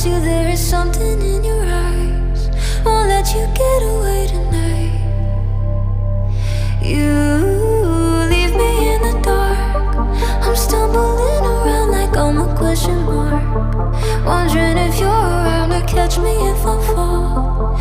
you, there is something in your eyes. Won't let you get away tonight. You leave me in the dark. I'm stumbling around like I'm a question mark, wondering if you're around to catch me if I fall.